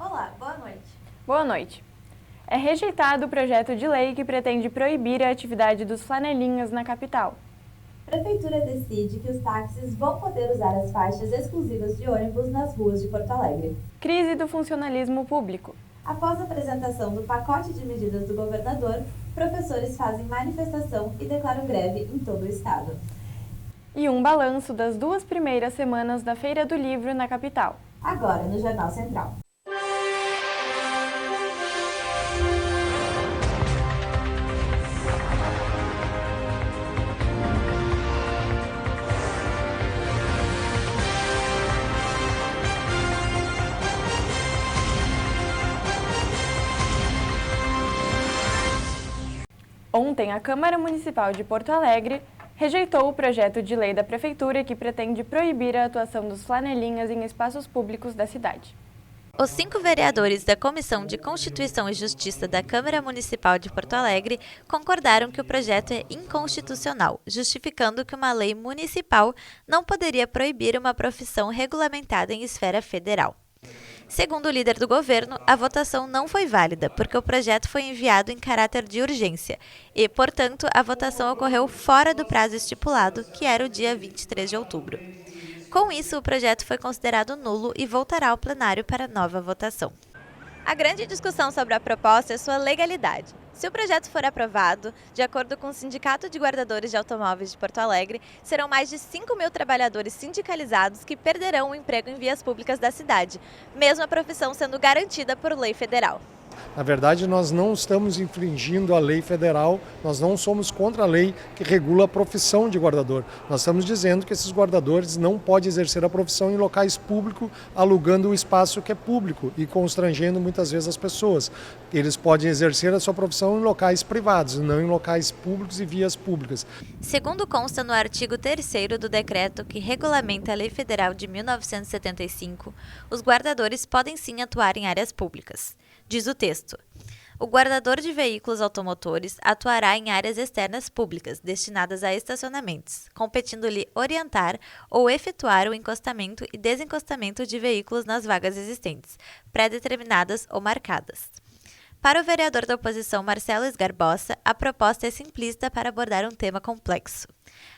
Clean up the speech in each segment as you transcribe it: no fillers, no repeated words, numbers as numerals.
Olá, boa noite. Boa noite. É rejeitado o projeto de lei que pretende proibir a atividade dos flanelinhas na capital. A Prefeitura decide que os táxis vão poder usar as faixas exclusivas de ônibus nas ruas de Porto Alegre. Crise do funcionalismo público. Após a apresentação do pacote de medidas do governador, professores fazem manifestação e declaram greve em todo o estado. E um balanço das 2 primeiras semanas da Feira do Livro na capital. Agora no Jornal Central. Ontem, a Câmara Municipal de Porto Alegre rejeitou o projeto de lei da Prefeitura que pretende proibir a atuação dos flanelinhas em espaços públicos da cidade. Os 5 vereadores da Comissão de Constituição e Justiça da Câmara Municipal de Porto Alegre concordaram que o projeto é inconstitucional, justificando que uma lei municipal não poderia proibir uma profissão regulamentada em esfera federal. Segundo o líder do governo, a votação não foi válida, porque o projeto foi enviado em caráter de urgência e, portanto, a votação ocorreu fora do prazo estipulado, que era o dia 23 de outubro. Com isso, o projeto foi considerado nulo e voltará ao plenário para nova votação. A grande discussão sobre a proposta é sua legalidade. Se o projeto for aprovado, de acordo com o Sindicato de Guardadores de Automóveis de Porto Alegre, serão mais de 5.000 trabalhadores sindicalizados que perderão o emprego em vias públicas da cidade, mesmo a profissão sendo garantida por lei federal. Na verdade, nós não estamos infringindo a lei federal, nós não somos contra a lei que regula a profissão de guardador. Nós estamos dizendo que esses guardadores não podem exercer a profissão em locais públicos, alugando o espaço que é público e constrangendo muitas vezes as pessoas. Eles podem exercer a sua profissão em locais privados, não em locais públicos e vias públicas. Segundo consta no artigo 3º do decreto que regulamenta a Lei Federal de 1975, os guardadores podem sim atuar em áreas públicas. Diz o texto: o guardador de veículos automotores atuará em áreas externas públicas destinadas a estacionamentos, competindo-lhe orientar ou efetuar o encostamento e desencostamento de veículos nas vagas existentes, pré-determinadas ou marcadas. Para o vereador da oposição Marcelo Esgarbosa, a proposta é simplista para abordar um tema complexo.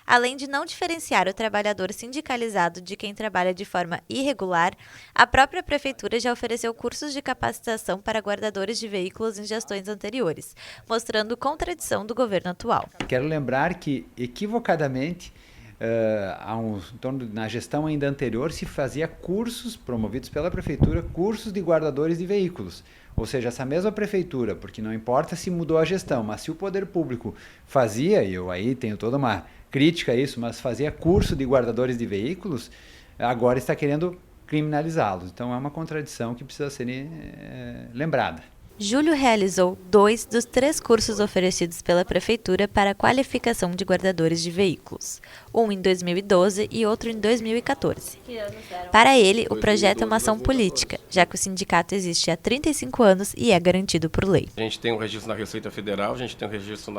Além de não diferenciar o trabalhador sindicalizado de quem trabalha de forma irregular, a própria Prefeitura já ofereceu cursos de capacitação para guardadores de veículos em gestões anteriores, mostrando contradição do governo atual. Quero lembrar que, equivocadamente, na gestão ainda anterior, se fazia cursos promovidos pela Prefeitura, cursos de guardadores de veículos. Ou seja, essa mesma prefeitura, porque não importa se mudou a gestão, mas se o poder público fazia, e eu aí tenho toda uma crítica a isso, mas fazia curso de guardadores de veículos, agora está querendo criminalizá-los. Então é uma contradição que precisa ser lembrada. Júlio realizou 2 dos 3 cursos oferecidos pela Prefeitura para a qualificação de guardadores de veículos, um em 2012 e outro em 2014. Para ele, o projeto é uma ação política, já que o sindicato existe há 35 anos e é garantido por lei. A gente tem um registro na Receita Federal, a gente tem um registro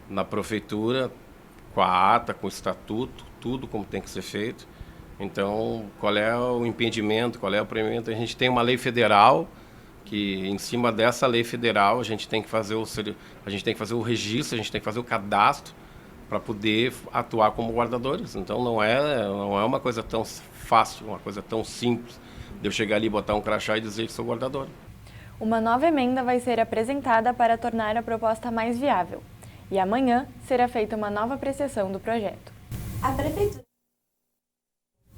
na Prefeitura, com a ata, com o estatuto, tudo como tem que ser feito. Então, qual é o impedimento, qual é o proibimento? A gente tem uma lei federal, que em cima dessa lei federal a gente tem que fazer o registro, a gente tem que fazer o cadastro para poder atuar como guardadores. Então não é uma coisa tão fácil, uma coisa tão simples de eu chegar ali, botar um crachá e dizer que sou guardador. Uma nova emenda vai ser apresentada para tornar a proposta mais viável. E amanhã será feita uma nova apreciação do projeto. A Prefeitura,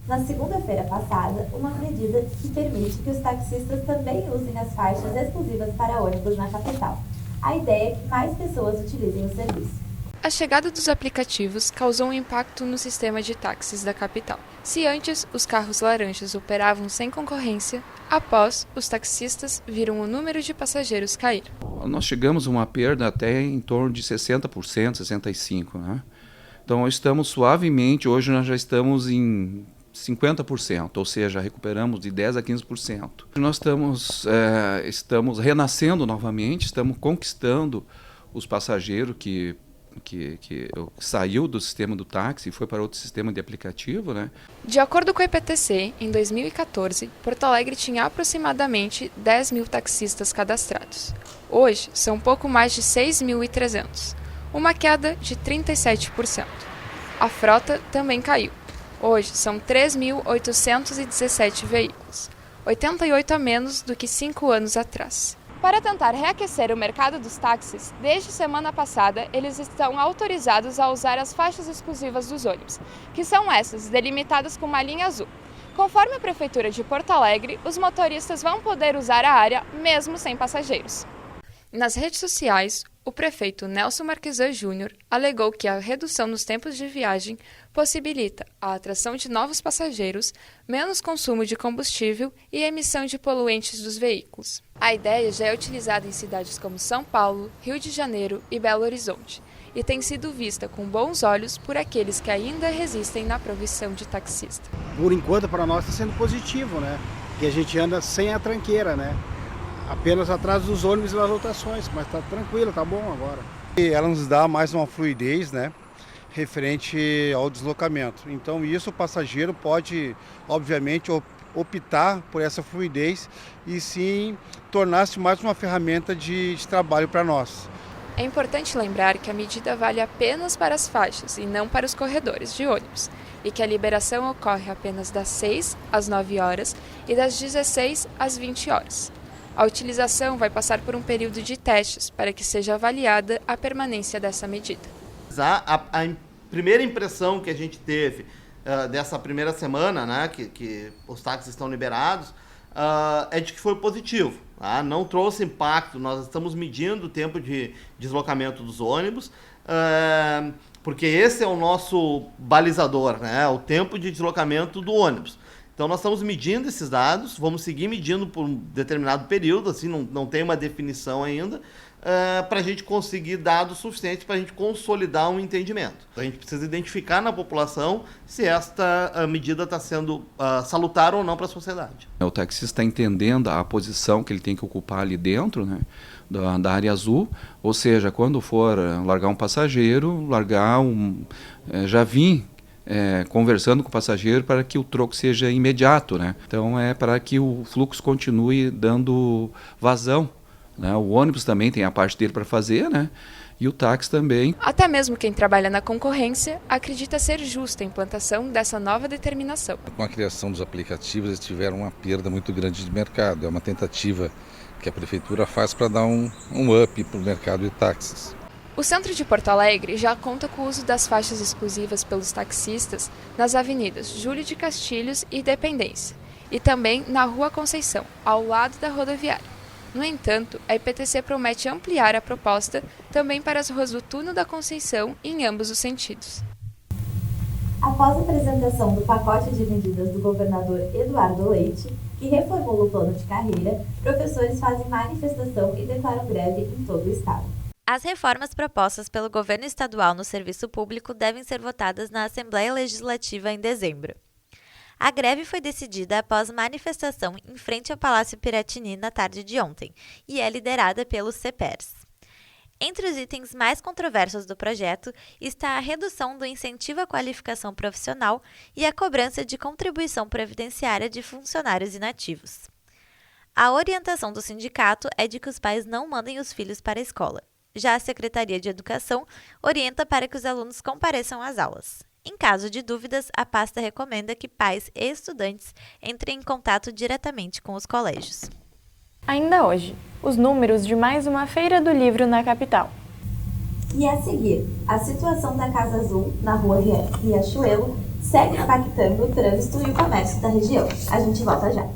na segunda-feira passada, uma medida que permite que os taxistas também usem as faixas exclusivas para ônibus na capital. A ideia é que mais pessoas utilizem o serviço. A chegada dos aplicativos causou um impacto no sistema de táxis da capital. Se antes os carros laranjas operavam sem concorrência, após os taxistas viram o número de passageiros cair. Nós chegamos a uma perda até em torno de 60%, 65%. Né? Então estamos suavemente, hoje nós já estamos em 50%, ou seja, recuperamos de 10% a 15%. Nós estamos renascendo novamente, estamos conquistando os passageiros que saiu do sistema do táxi e foi para outro sistema de aplicativo, né? De acordo com o IPTC, em 2014, Porto Alegre tinha aproximadamente 10 mil taxistas cadastrados. Hoje, são pouco mais de 6.300, uma queda de 37%. A frota também caiu. Hoje, são 3.817 veículos, 88 a menos do que 5 anos atrás. Para tentar reaquecer o mercado dos táxis, desde semana passada, eles estão autorizados a usar as faixas exclusivas dos ônibus, que são essas, delimitadas com uma linha azul. Conforme a Prefeitura de Porto Alegre, os motoristas vão poder usar a área mesmo sem passageiros. Nas redes sociais, o prefeito Nelson Marquesan Júnior alegou que a redução nos tempos de viagem possibilita a atração de novos passageiros, menos consumo de combustível e emissão de poluentes dos veículos. A ideia já é utilizada em cidades como São Paulo, Rio de Janeiro e Belo Horizonte, e tem sido vista com bons olhos por aqueles que ainda resistem na profissão de taxista. Por enquanto, para nós está sendo positivo, né? Que a gente anda sem a tranqueira, né? Apenas atrás dos ônibus e das lotações, mas está tranquilo, está bom agora. E ela nos dá mais uma fluidez, né, referente ao deslocamento. Então isso o passageiro pode, obviamente, optar por essa fluidez e sim tornar-se mais uma ferramenta de trabalho para nós. É importante lembrar que a medida vale apenas para as faixas e não para os corredores de ônibus, e que a liberação ocorre apenas das 6 às 9 horas e das 16 às 20 horas. A utilização vai passar por um período de testes para que seja avaliada a permanência dessa medida. A primeira impressão que a gente teve dessa primeira semana, né, que os táxis estão liberados, é de que foi positivo. Tá? Não trouxe impacto, nós estamos medindo o tempo de deslocamento dos ônibus, porque esse é o nosso balizador, né, o tempo de deslocamento do ônibus. Então nós estamos medindo esses dados, vamos seguir medindo por um determinado período, assim, não tem uma definição ainda, para a gente conseguir dados suficientes para a gente consolidar um entendimento. A gente precisa identificar na população se esta medida está sendo salutar ou não para a sociedade. O taxista está entendendo a posição que ele tem que ocupar ali dentro, né, da área azul, ou seja, quando for largar um passageiro, já vir conversando com o passageiro para que o troco seja imediato, né? Então é para que o fluxo continue dando vazão, né? O ônibus também tem a parte dele para fazer, né? E o táxi também. Até mesmo quem trabalha na concorrência acredita ser justa a implantação dessa nova determinação. Com a criação dos aplicativos, eles tiveram uma perda muito grande de mercado. É uma tentativa que a prefeitura faz para dar um up para o mercado de táxis. O centro de Porto Alegre já conta com o uso das faixas exclusivas pelos taxistas nas avenidas Júlio de Castilhos e Dependência, e também na Rua Conceição, ao lado da rodoviária. No entanto, a IPTC promete ampliar a proposta também para as ruas do Túnel da Conceição em ambos os sentidos. Após a apresentação do pacote de medidas do governador Eduardo Leite, que reformula o plano de carreira, professores fazem manifestação e declaram greve em todo o estado. As reformas propostas pelo governo estadual no serviço público devem ser votadas na Assembleia Legislativa em dezembro. A greve foi decidida após manifestação em frente ao Palácio Piratini na tarde de ontem e é liderada pelos CEPERS. Entre os itens mais controversos do projeto está a redução do incentivo à qualificação profissional e a cobrança de contribuição previdenciária de funcionários inativos. A orientação do sindicato é de que os pais não mandem os filhos para a escola. Já a Secretaria de Educação orienta para que os alunos compareçam às aulas. Em caso de dúvidas, a pasta recomenda que pais e estudantes entrem em contato diretamente com os colégios. Ainda hoje, os números de mais uma Feira do Livro na capital. E a seguir, a situação da Casa Azul, na rua Riachuelo, segue impactando o trânsito e o comércio da região. A gente volta já.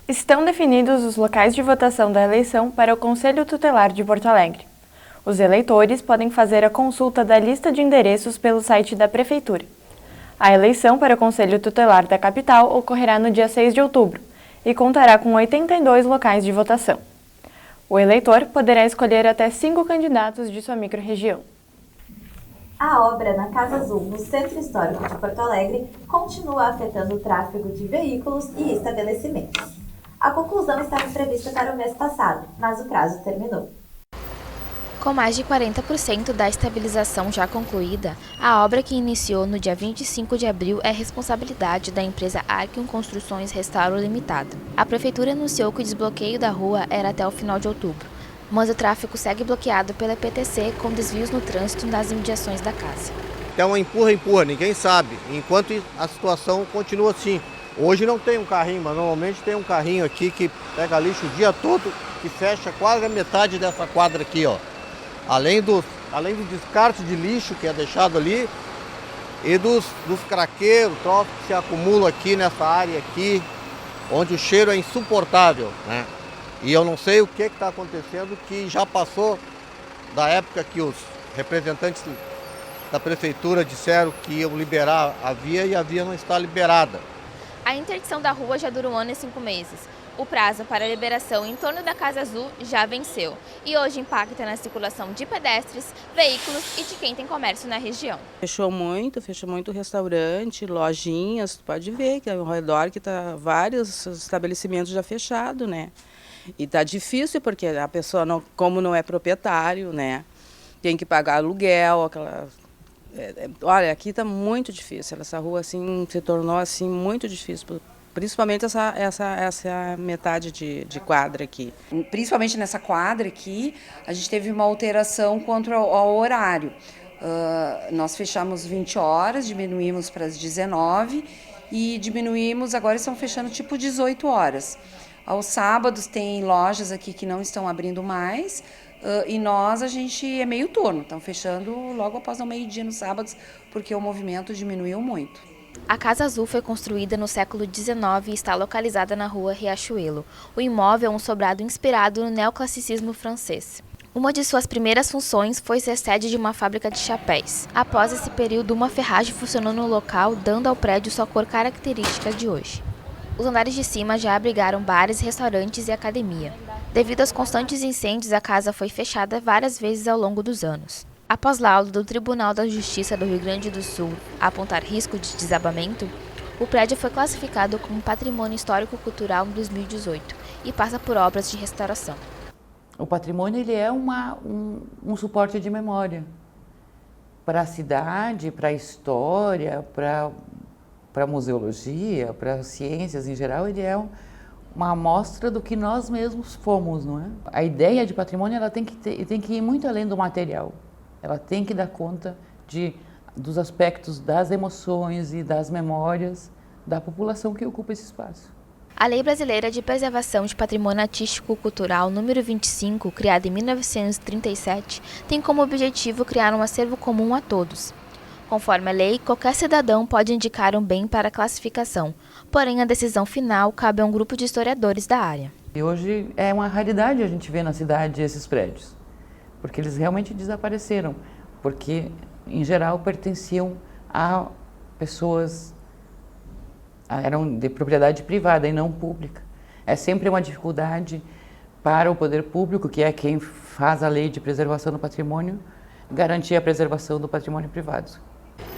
Estão definidos os locais de votação da eleição para o Conselho Tutelar de Porto Alegre. Os eleitores podem fazer a consulta da lista de endereços pelo site da Prefeitura. A eleição para o Conselho Tutelar da capital ocorrerá no dia 6 de outubro e contará com 82 locais de votação. O eleitor poderá escolher até 5 candidatos de sua microrregião. A obra na Casa Azul, no Centro Histórico de Porto Alegre, continua afetando o tráfego de veículos e estabelecimentos. A conclusão estava prevista para o mês passado, mas o prazo terminou. Com mais de 40% da estabilização já concluída, a obra que iniciou no dia 25 de abril é responsabilidade da empresa Arquium Construções Restauro Limitada. A prefeitura anunciou que o desbloqueio da rua era até o final de outubro, mas o tráfego segue bloqueado pela PTC com desvios no trânsito nas imediações da casa. É um empurra, ninguém sabe, enquanto a situação continua assim. Hoje não tem um carrinho, mas normalmente tem um carrinho aqui que pega lixo o dia todo, que fecha quase a metade dessa quadra aqui, ó. Além do descarte de lixo que é deixado ali e dos craqueiros, troços que se acumulam aqui nessa área aqui, onde o cheiro é insuportável, né? E eu não sei o que está acontecendo, que já passou da época que os representantes da prefeitura disseram que iam liberar a via e a via não está liberada. A interdição da rua já dura 1 ano e 5 meses. O prazo para a liberação em torno da Casa Azul já venceu e hoje impacta na circulação de pedestres, veículos e de quem tem comércio na região. Fechou muito restaurante, lojinhas, tu pode ver que ao redor que tá vários estabelecimentos já fechados, né? E tá difícil porque a pessoa, como não é proprietário, né? Tem que pagar aluguel, olha, aqui tá muito difícil, essa rua assim se tornou assim muito difícil. Principalmente essa metade de quadra aqui. Principalmente nessa quadra aqui, a gente teve uma alteração quanto ao horário. Nós fechamos 20 horas, diminuímos para as 19 e diminuímos, agora estão fechando tipo 18 horas. Aos sábados tem lojas aqui que não estão abrindo mais e a gente é meio turno, estão fechando logo após o meio-dia nos sábados, porque o movimento diminuiu muito. A Casa Azul foi construída no século XIX e está localizada na rua Riachuelo. O imóvel é um sobrado inspirado no neoclassicismo francês. Uma de suas primeiras funções foi ser sede de uma fábrica de chapéus. Após esse período, uma ferragem funcionou no local, dando ao prédio sua cor característica de hoje. Os andares de cima já abrigaram bares, restaurantes e academia. Devido aos constantes incêndios, a casa foi fechada várias vezes ao longo dos anos. Após laudo do Tribunal da Justiça do Rio Grande do Sul apontar risco de desabamento, o prédio foi classificado como Patrimônio Histórico-Cultural em 2018 e passa por obras de restauração. O patrimônio ele é um suporte de memória para a cidade, para a história, para a museologia, para as ciências em geral. Ele é uma amostra do que nós mesmos fomos, não é? A ideia de patrimônio ela tem que ir muito além do material. Ela tem que dar conta dos aspectos das emoções e das memórias da população que ocupa esse espaço. A Lei Brasileira de Preservação de Patrimônio Artístico-Cultural número 25, criada em 1937, tem como objetivo criar um acervo comum a todos. Conforme a lei, qualquer cidadão pode indicar um bem para classificação, porém a decisão final cabe a um grupo de historiadores da área. E hoje é uma raridade a gente ver na cidade esses prédios, porque eles realmente desapareceram, porque em geral pertenciam a pessoas, eram de propriedade privada e não pública. É sempre uma dificuldade para o poder público, que é quem faz a lei de preservação do patrimônio, garantir a preservação do patrimônio privado.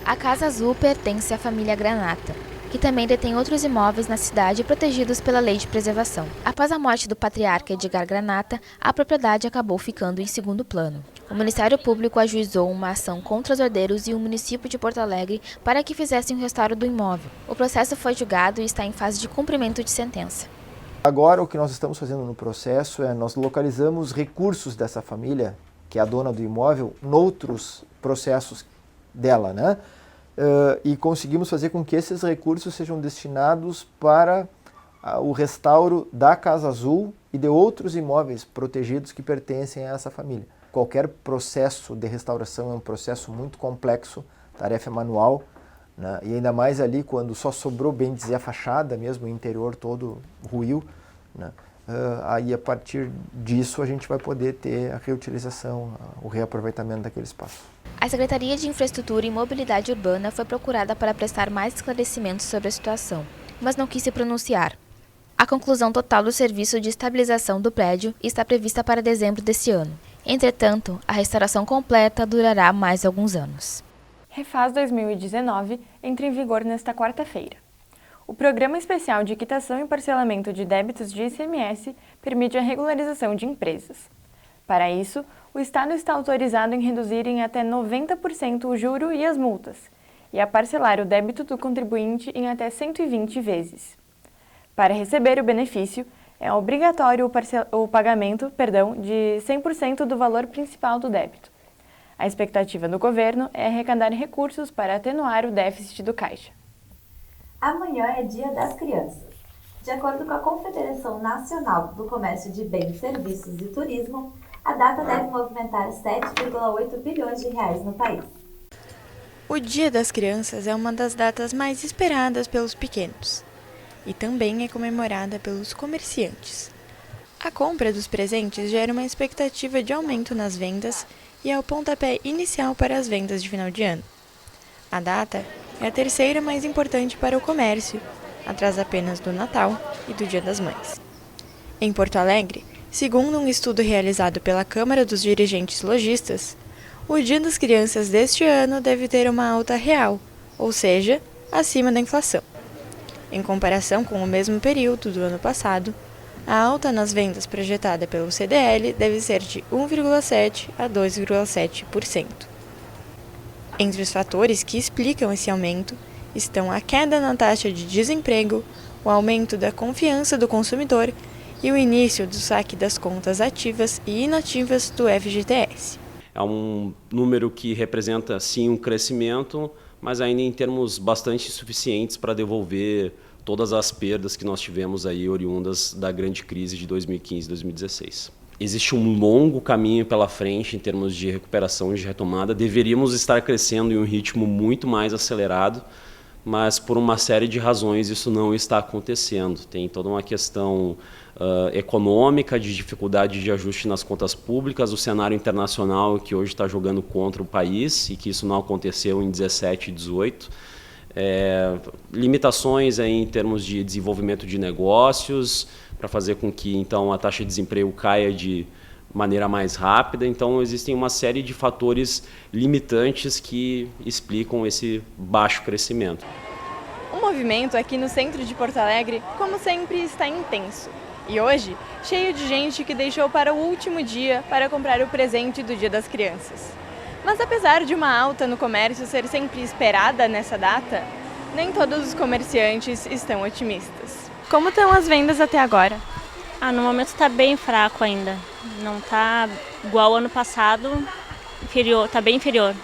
A Casa Azul pertence à família Granata, que também detém outros imóveis na cidade protegidos pela lei de preservação. Após a morte do patriarca Edgar Granata, a propriedade acabou ficando em segundo plano. O Ministério Público ajuizou uma ação contra os herdeiros e o município de Porto Alegre para que fizessem o restauro do imóvel. O processo foi julgado e está em fase de cumprimento de sentença. Agora o que nós estamos fazendo no processo é nós localizamos recursos dessa família, que é a dona do imóvel, noutros processos dela, né? E conseguimos fazer com que esses recursos sejam destinados para o restauro da Casa Azul e de outros imóveis protegidos que pertencem a essa família. Qualquer processo de restauração é um processo muito complexo, tarefa manual, né? E ainda mais ali quando só sobrou, bem dizer, a fachada mesmo, o interior todo ruiu, né? Aí a partir disso a gente vai poder ter a reutilização, o reaproveitamento daquele espaço. A Secretaria de Infraestrutura e Mobilidade Urbana foi procurada para prestar mais esclarecimentos sobre a situação, mas não quis se pronunciar. A conclusão total do serviço de estabilização do prédio está prevista para dezembro deste ano. Entretanto, a restauração completa durará mais alguns anos. Refaz 2019 entra em vigor nesta quarta-feira. O Programa Especial de Quitação e Parcelamento de Débitos de ICMS permite a regularização de empresas. Para isso, o Estado está autorizado em reduzir em até 90% o juro e as multas, e a parcelar o débito do contribuinte em até 120 vezes. Para receber o benefício, é obrigatório o pagamento de 100% do valor principal do débito. A expectativa do governo é arrecadar recursos para atenuar o déficit do caixa. Amanhã é Dia das Crianças. De acordo com a Confederação Nacional do Comércio de Bens, Serviços e Turismo, a data deve movimentar 7,8 bilhões de reais no país. O Dia das Crianças é uma das datas mais esperadas pelos pequenos e também é comemorada pelos comerciantes. A compra dos presentes gera uma expectativa de aumento nas vendas e é o pontapé inicial para as vendas de final de ano. A data é a terceira mais importante para o comércio, atrás apenas do Natal e do Dia das Mães. Em Porto Alegre, segundo um estudo realizado pela Câmara dos Dirigentes Lojistas, o Dia das Crianças deste ano deve ter uma alta real, ou seja, acima da inflação. Em comparação com o mesmo período do ano passado, a alta nas vendas projetada pelo CDL deve ser de 1,7% a 2,7%. Entre os fatores que explicam esse aumento estão a queda na taxa de desemprego, o aumento da confiança do consumidor e o início do saque das contas ativas e inativas do FGTS. É um número que representa, sim, um crescimento, mas ainda em termos bastante insuficientes para devolver todas as perdas que nós tivemos aí oriundas da grande crise de 2015 e 2016. Existe um longo caminho pela frente em termos de recuperação e de retomada. Deveríamos estar crescendo em um ritmo muito mais acelerado, mas por uma série de razões isso não está acontecendo. Tem toda uma questão econômica, de dificuldade de ajuste nas contas públicas, o cenário internacional que hoje está jogando contra o país e que isso não aconteceu em 17 e 18. Limitações aí em termos de desenvolvimento de negócios, para fazer com que então a taxa de desemprego caia de maneira mais rápida. Então existem uma série de fatores limitantes que explicam esse baixo crescimento. O movimento aqui no centro de Porto Alegre, como sempre, está intenso. E hoje, cheio de gente que deixou para o último dia para comprar o presente do Dia das Crianças. Mas apesar de uma alta no comércio ser sempre esperada nessa data, nem todos os comerciantes estão otimistas. Como estão as vendas até agora? No momento está bem fraco ainda. Não está igual ao ano passado, está bem inferior.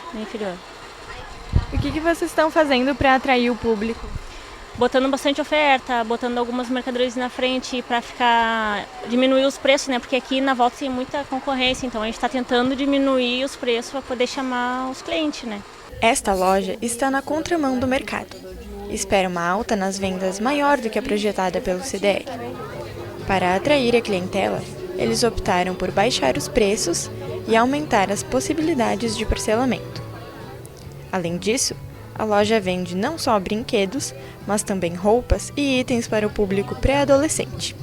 O que vocês estão fazendo para atrair o público? Botando bastante oferta, botando algumas mercadorias na frente para diminuir os preços, né? Porque aqui na volta tem muita concorrência, então a gente está tentando diminuir os preços para poder chamar os clientes, né? Esta loja está na contramão do mercado. Espera uma alta nas vendas maior do que a projetada pelo CDL. Para atrair a clientela, eles optaram por baixar os preços e aumentar as possibilidades de parcelamento. Além disso, a loja vende não só brinquedos, mas também roupas e itens para o público pré-adolescente.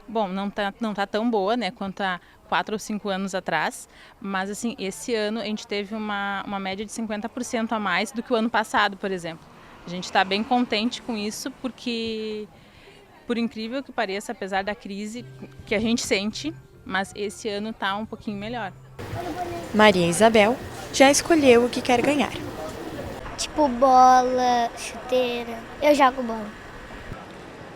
Bom, não tá tão boa, né, quanto há 4 ou 5 anos atrás, mas assim, esse ano a gente teve uma média de 50% a mais do que o ano passado, por exemplo. A gente está bem contente com isso porque, por incrível que pareça, apesar da crise que a gente sente, mas esse ano está um pouquinho melhor. Maria Isabel já escolheu o que quer ganhar. Tipo bola, chuteira. Eu jogo bola.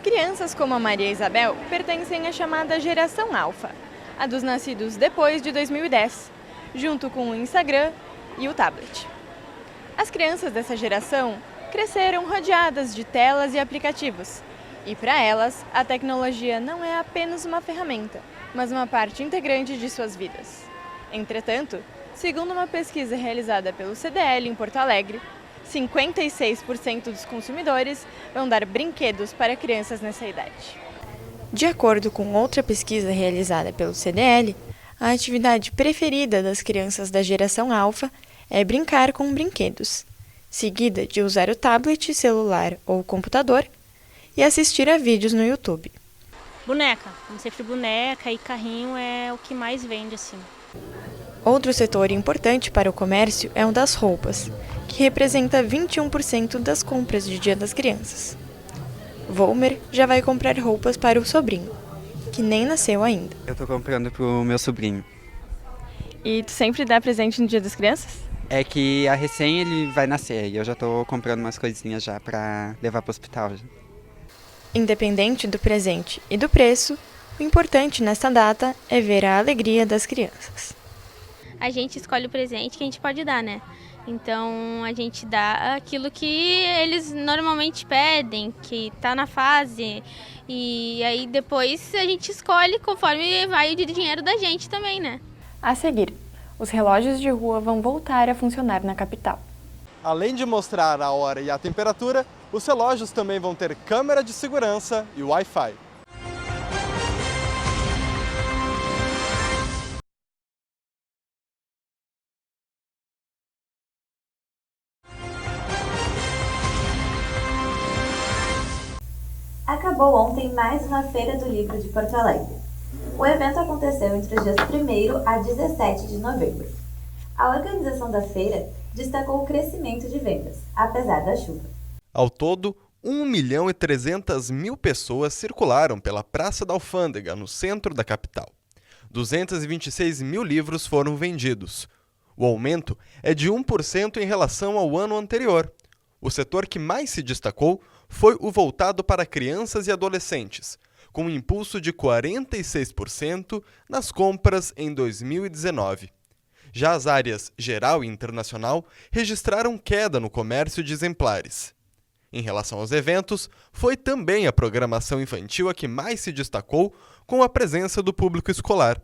Crianças como a Maria Isabel pertencem à chamada geração Alfa, a dos nascidos depois de 2010, junto com o Instagram e o tablet. As crianças dessa geração cresceram rodeadas de telas e aplicativos, e para elas a tecnologia não é apenas uma ferramenta, mas uma parte integrante de suas vidas. Entretanto, segundo uma pesquisa realizada pelo CDL em Porto Alegre, 56% dos consumidores vão dar brinquedos para crianças nessa idade. De acordo com outra pesquisa realizada pelo CDL, a atividade preferida das crianças da geração Alfa é brincar com brinquedos, seguida de usar o tablet, celular ou computador e assistir a vídeos no YouTube. boneca. Como sempre, boneca e carrinho é o que mais vende, assim. Outro setor importante para o comércio é o das roupas, que representa 21% das compras de Dia das Crianças. Volmer já vai comprar roupas para o sobrinho, que nem nasceu ainda. Eu tô comprando pro meu sobrinho. E tu sempre dá presente no Dia das Crianças? É que a recém ele vai nascer e eu já tô comprando umas coisinhas já pra levar pro hospital. Independente do presente e do preço, o importante nesta data é ver a alegria das crianças. A gente escolhe o presente que a gente pode dar, né? Então a gente dá aquilo que eles normalmente pedem, que tá na fase. E aí depois a gente escolhe conforme vai o dinheiro da gente também, né? A seguir, os relógios de rua vão voltar a funcionar na capital. Além de mostrar a hora e a temperatura, os relógios também vão ter câmera de segurança e Wi-Fi. Acabou ontem mais uma Feira do Livro de Porto Alegre. O evento aconteceu entre os dias 1º a 17 de novembro. A organização da feira destacou o crescimento de vendas, apesar da chuva. Ao todo, 1.300.000 pessoas circularam pela Praça da Alfândega, no centro da capital. 226 mil livros foram vendidos. O aumento é de 1% em relação ao ano anterior. O setor que mais se destacou foi o voltado para crianças e adolescentes, com um impulso de 46% nas compras em 2019. Já as áreas geral e internacional registraram queda no comércio de exemplares. Em relação aos eventos, foi também a programação infantil a que mais se destacou, com a presença do público escolar.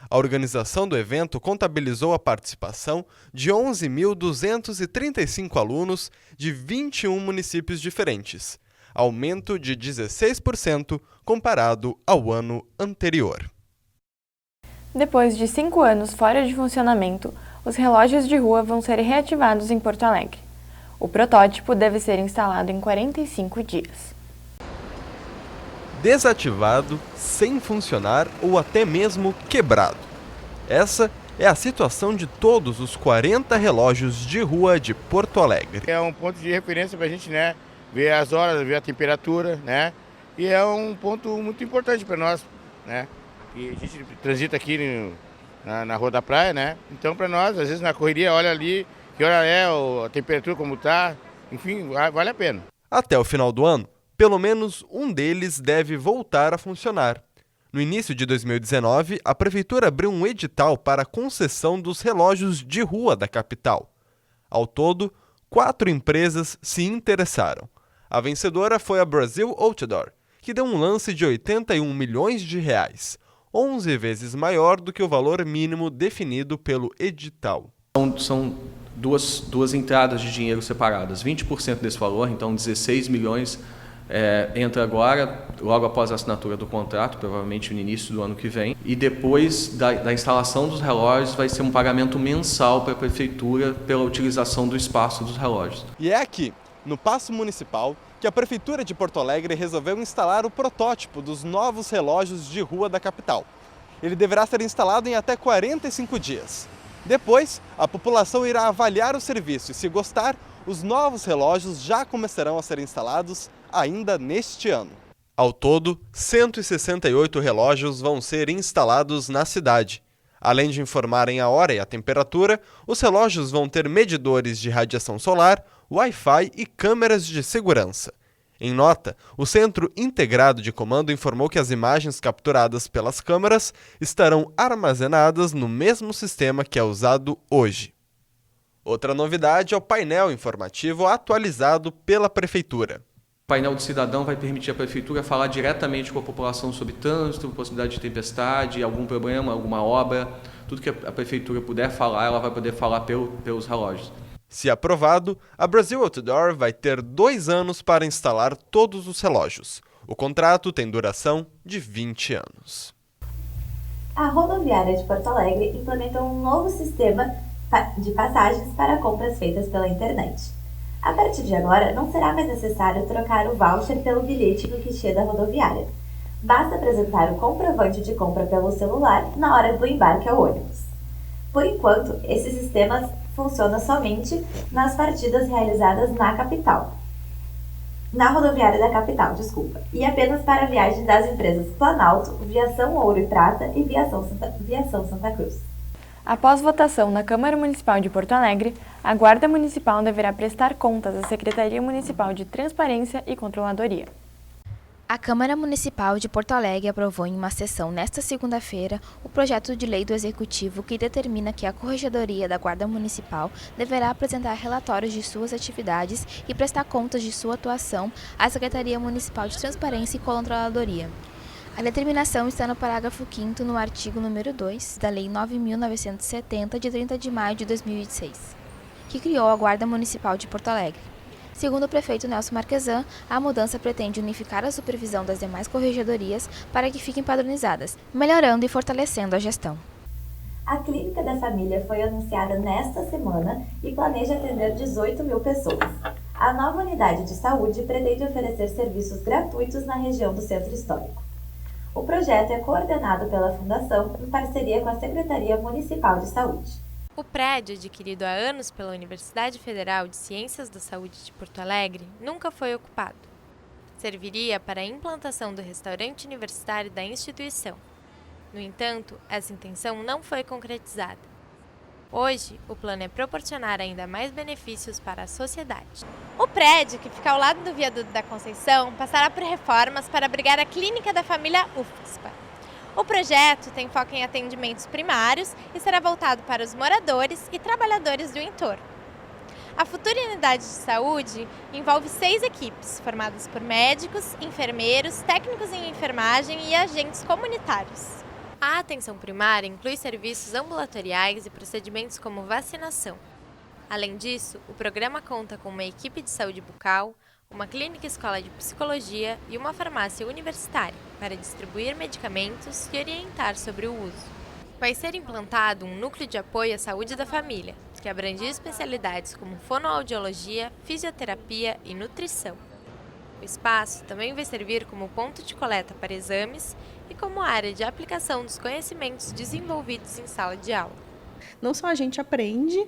A organização do evento contabilizou a participação de 11.235 alunos de 21 municípios diferentes, aumento de 16% comparado ao ano anterior. Depois de 5 anos fora de funcionamento, os relógios de rua vão ser reativados em Porto Alegre. O protótipo deve ser instalado em 45 dias. Desativado, sem funcionar ou até mesmo quebrado. Essa é a situação de todos os 40 relógios de rua de Porto Alegre. É um ponto de referência para a gente, né, ver as horas, ver a temperatura, né, e é um ponto muito importante para nós, né, e a gente transita aqui na Rua da Praia, né, então para nós, às vezes na correria, olha ali que hora é, a temperatura como está, enfim, vale a pena. Até o final do ano, pelo menos um deles deve voltar a funcionar. No início de 2019, a Prefeitura abriu um edital para a concessão dos relógios de rua da capital. Ao todo, 4 empresas se interessaram. A vencedora foi a Brasil Outdoor, que deu um lance de 81 milhões de reais, 11 vezes maior do que o valor mínimo definido pelo edital. São duas entradas de dinheiro separadas. 20% desse valor, então 16 milhões, entra agora, logo após a assinatura do contrato, provavelmente no início do ano que vem. E depois da instalação dos relógios vai ser um pagamento mensal para a Prefeitura pela utilização do espaço dos relógios. E é aqui, no Paço Municipal, que a Prefeitura de Porto Alegre resolveu instalar o protótipo dos novos relógios de rua da capital. Ele deverá ser instalado em até 45 dias. Depois, a população irá avaliar o serviço e, se gostar, os novos relógios já começarão a ser instalados ainda neste ano. Ao todo, 168 relógios vão ser instalados na cidade. Além de informarem a hora e a temperatura, os relógios vão ter medidores de radiação solar, Wi-Fi e câmeras de segurança. Em nota, o Centro Integrado de Comando informou que as imagens capturadas pelas câmeras estarão armazenadas no mesmo sistema que é usado hoje. Outra novidade é o painel informativo atualizado pela Prefeitura. O painel do cidadão vai permitir à Prefeitura falar diretamente com a população sobre trânsito, possibilidade de tempestade, algum problema, alguma obra. Tudo que a Prefeitura puder falar, ela vai poder falar pelos relógios. Se aprovado, a Brasil Outdoor vai ter 2 anos para instalar todos os relógios. O contrato tem duração de 20 anos. A rodoviária de Porto Alegre implementou um novo sistema de passagens para compras feitas pela internet. A partir de agora, não será mais necessário trocar o voucher pelo bilhete no guichê da rodoviária. Basta apresentar o comprovante de compra pelo celular na hora do embarque ao ônibus. Por enquanto, esse sistema funciona somente nas partidas realizadas na rodoviária da capital, e apenas para a viagem das empresas Planalto, Viação Ouro e Prata e Viação Santa Cruz. Após votação na Câmara Municipal de Porto Alegre, a Guarda Municipal deverá prestar contas à Secretaria Municipal de Transparência e Controladoria. A Câmara Municipal de Porto Alegre aprovou em uma sessão nesta segunda-feira o projeto de lei do Executivo que determina que a Corregedoria da Guarda Municipal deverá apresentar relatórios de suas atividades e prestar contas de sua atuação à Secretaria Municipal de Transparência e Controladoria. A determinação está no parágrafo 5º no artigo número 2 da Lei 9.970, de 30 de maio de 2006, que criou a Guarda Municipal de Porto Alegre. Segundo o prefeito Nelson Marquesan, a mudança pretende unificar a supervisão das demais corregedorias para que fiquem padronizadas, melhorando e fortalecendo a gestão. A Clínica da Família foi anunciada nesta semana e planeja atender 18 mil pessoas. A nova unidade de saúde pretende oferecer serviços gratuitos na região do Centro Histórico. O projeto é coordenado pela Fundação em parceria com a Secretaria Municipal de Saúde. O prédio, adquirido há anos pela Universidade Federal de Ciências da Saúde de Porto Alegre, nunca foi ocupado. Serviria para a implantação do restaurante universitário da instituição. No entanto, essa intenção não foi concretizada. Hoje, o plano é proporcionar ainda mais benefícios para a sociedade. O prédio, que fica ao lado do viaduto da Conceição, passará por reformas para abrigar a Clínica da Família UFSPA. O projeto tem foco em atendimentos primários e será voltado para os moradores e trabalhadores do entorno. A futura unidade de saúde envolve 6 equipes, formadas por médicos, enfermeiros, técnicos em enfermagem e agentes comunitários. A atenção primária inclui serviços ambulatoriais e procedimentos como vacinação. Além disso, o programa conta com uma equipe de saúde bucal, uma clínica escola de psicologia e uma farmácia universitária para distribuir medicamentos e orientar sobre o uso. Vai ser implantado um núcleo de apoio à saúde da família, que abrange especialidades como fonoaudiologia, fisioterapia e nutrição. O espaço também vai servir como ponto de coleta para exames e como área de aplicação dos conhecimentos desenvolvidos em sala de aula. Não só a gente aprende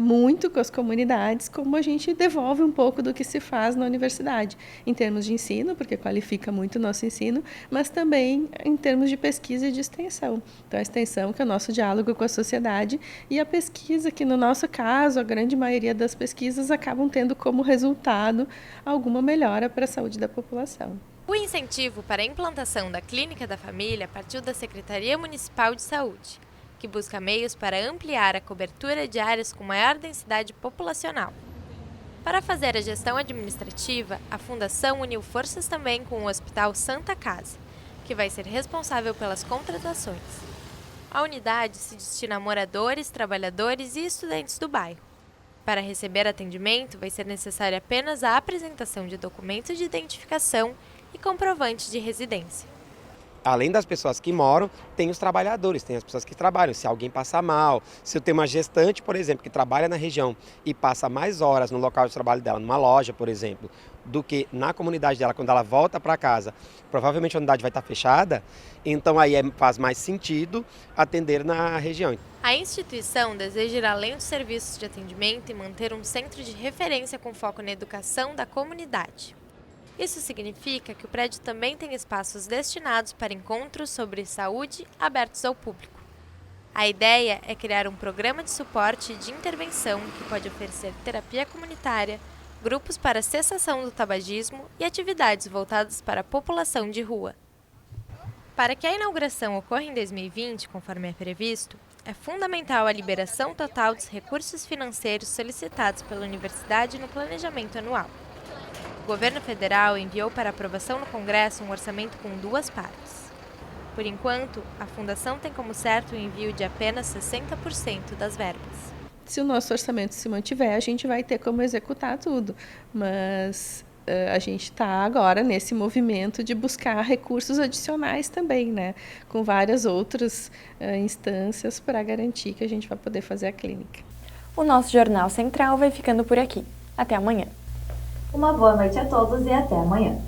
muito com as comunidades, como a gente devolve um pouco do que se faz na universidade, em termos de ensino, porque qualifica muito o nosso ensino, mas também em termos de pesquisa e de extensão. Então, a extensão, que é o nosso diálogo com a sociedade, e a pesquisa, que no nosso caso, a grande maioria das pesquisas acabam tendo como resultado alguma melhora para a saúde da população. O incentivo para a implantação da Clínica da Família partiu da Secretaria Municipal de Saúde, que busca meios para ampliar a cobertura de áreas com maior densidade populacional. Para fazer a gestão administrativa, a Fundação uniu forças também com o Hospital Santa Casa, que vai ser responsável pelas contratações. A unidade se destina a moradores, trabalhadores e estudantes do bairro. Para receber atendimento, vai ser necessária apenas a apresentação de documento de identificação e comprovante de residência. Além das pessoas que moram, tem os trabalhadores, tem as pessoas que trabalham. Se alguém passar mal, se eu tenho uma gestante, por exemplo, que trabalha na região e passa mais horas no local de trabalho dela, numa loja, por exemplo, do que na comunidade dela, quando ela volta para casa, provavelmente a unidade vai estar fechada, então aí faz mais sentido atender na região. A instituição deseja ir além dos serviços de atendimento e manter um centro de referência com foco na educação da comunidade. Isso significa que o prédio também tem espaços destinados para encontros sobre saúde abertos ao público. A ideia é criar um programa de suporte e de intervenção que pode oferecer terapia comunitária, grupos para cessação do tabagismo e atividades voltadas para a população de rua. Para que a inauguração ocorra em 2020, conforme é previsto, é fundamental a liberação total dos recursos financeiros solicitados pela universidade no planejamento anual. O governo federal enviou para aprovação no Congresso um orçamento com 2 partes. Por enquanto, a Fundação tem como certo o envio de apenas 60% das verbas. Se o nosso orçamento se mantiver, a gente vai ter como executar tudo, mas a gente está agora nesse movimento de buscar recursos adicionais também, né? Com várias outras instâncias para garantir que a gente vai poder fazer a clínica. O nosso Jornal Central vai ficando por aqui. Até amanhã. Uma boa noite a todos e até amanhã.